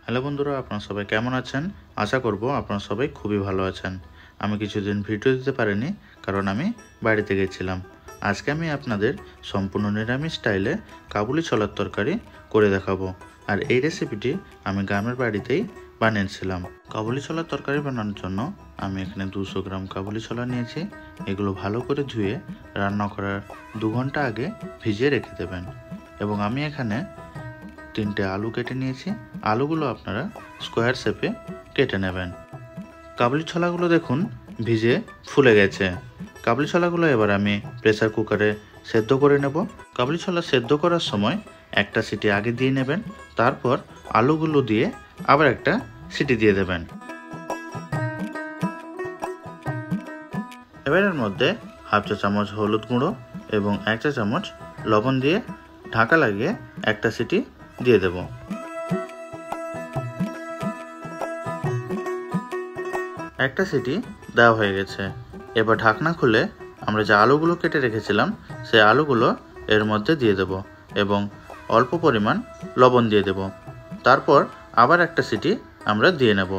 Hello বন্ধুরা, আপনারা সবাই কেমন আছেন? আশা করব আপনারা সবাই খুবই ভালো আছেন। আমি কিছুদিন ভিডিও দিতে পারিনি কারণ আমি বাড়িতে গেছিলাম। আজকে আমি আপনাদের সম্পূর্ণ নিরামিষ স্টাইলে কাবুলি ছোলার তরকারি করে দেখাবো। আর এই রেসিপিটি আমি গ্রামের বাড়িতেই বানিয়েছিলাম। কাবুলি ছোলার তরকারি বানানোর জন্য আমি এখানে 200 গ্রাম কাবুলি ছোলা নিয়েছি। এগুলো ভালো করে ধুয়ে রান্না করার 2 ঘন্টা আগে ভিজিয়ে রেখে দেবেন। এবং আমি এখানে 3টে আলু কেটে নিয়েছি। আলুগুলো আপনারা স্কোয়ার শেপে কেটে নেবেন। কাবুলি ছোলাগুলো দেখুন ভিজে ফুলে গেছে। কাবুলি ছোলাগুলো এবার আমি প্রেসার কুকারে সেদ্ধ করে নেব। কাবুলি ছোলা সেদ্ধ করার সময় একটা সিটি আগে দিয়ে নেবেন, তারপর আলুগুলো দিয়ে আবার একটা সিটি দিয়ে দেবেন। এবার এর মধ্যে হাফ চা চামচ হলুদ গুঁড়ো এবং 1 চা চামচ লবণ দিয়ে ঢাকা লাগিয়ে একটা সিটি দিয়ে দেব। একটা সিটি দেওয়া হয়ে গেছে। এবার ঢাকনা খুলে আমরা যে আলুগুলো কেটে রেখেছিলাম সেই আলুগুলো এর মধ্যে দিয়ে দেব এবং অল্প পরিমাণ লবণ দিয়ে দেব। তারপর আবার একটা সিটি আমরা দিয়ে নেব।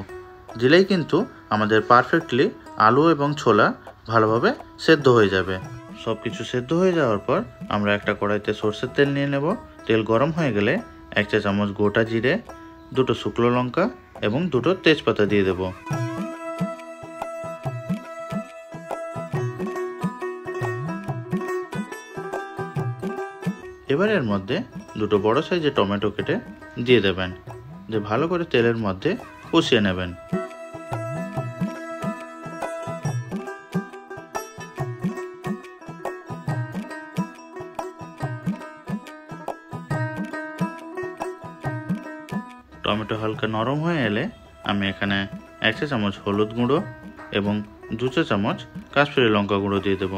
দিলেই কিন্তু আমাদের পারফেক্টলি আলু এবং ছোলা ভালোভাবে সেদ্ধ হয়ে যাবে। সব কিছু সেদ্ধ হয়ে যাওয়ার পর আমরা একটা কড়াইতে সরষের তেল নিয়ে নেব। তেল গরম হয়ে গেলে 1 চা চামচ গোটা জিরে, 2টো শুকনো লঙ্কা এবং 2টো তেজপাতা দিয়ে দেব। এবার এর মধ্যে 2টো বড় সাইজের টমেটো কেটে দিয়ে দেবেন, দিয়ে ভালো করে তেলের মধ্যে কষিয়ে নেবেন। টমেটো হালকা নরম হয়ে এলে আমি এখানে 1 চা চামচ হলুদ গুঁড়ো এবং 2 চা চামচ কাশ্মীরি লঙ্কা গুঁড়ো দিয়ে দেব।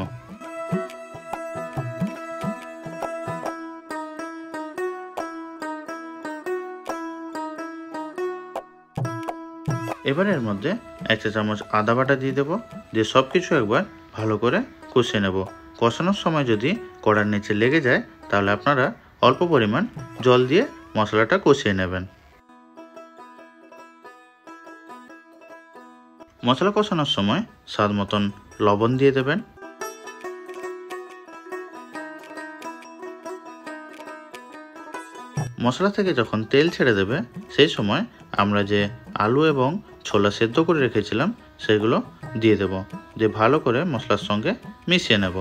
এবার এর মধ্যে 1 চা চামচ আদা বাটা দিয়ে দেব, দিয়ে সব কিছু একবার ভালো করে কষিয়ে নেব। কষানোর সময় যদি কড়ার নিচে লেগে যায় তাহলে আপনারা অল্প পরিমাণ জল দিয়ে মশলাটা কষিয়ে নেবেন। মশলা কষানোর সময় স্বাদ মতন লবণ দিয়ে দেবেন। মশলা থেকে যখন তেল ছেড়ে দেবে সেই সময় আমরা যে আলু এবং ছোলা সেদ্ধ করে রেখেছিলাম সেগুলো দিয়ে দেব, দিয়ে ভালো করে মশলার সঙ্গে মিশিয়ে নেব।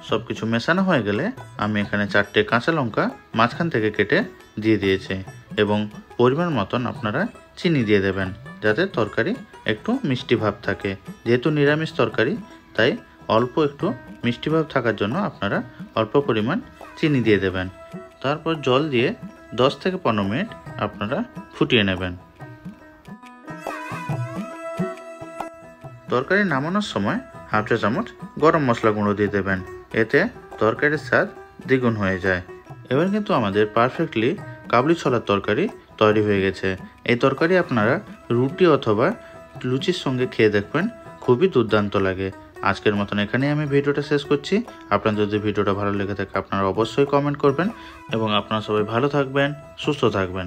সব কিছু মেশানো হয়ে গেলে আমি এখানে 4টে কাঁচা লঙ্কা মাঝখান থেকে কেটে দিয়ে দিয়েছি এবং পরিমাণ মতন আপনারা চিনি দিয়ে দেবেন যাতে তরকারি একটু মিষ্টি ভাব থাকে। যেহেতু নিরামিষ তরকারি তাই অল্প একটু মিষ্টি ভাব থাকার জন্য আপনারা অল্প পরিমাণ চিনি দিয়ে দেবেন। তারপর জল দিয়ে 10 থেকে 15 মিনিট আপনারা ফুটিয়ে নেবেন। তরকারি নামানোর সময় হাফ চা চামচ গরম মশলা গুঁড়ো দিয়ে দেবেন, এতে তরকারির স্বাদ দ্বিগুণ হয়ে যায়। এবার কিন্তু আমাদের পারফেক্টলি কাবুলি ছোলার তরকারি তৈরি হয়ে গেছে। এই তরকারি আপনারা রুটি অথবা লুচির সঙ্গে খেয়ে দেখবেন, খুবই দুর্দান্ত লাগে। আজকের মতন এখানেই আমি ভিডিওটা শেষ করছি। আপনার যদি ভিডিওটা ভালো লেগে থাকে আপনারা অবশ্যই কমেন্ট করবেন এবং আপনারা সবাই ভালো থাকবেন, সুস্থ থাকবেন।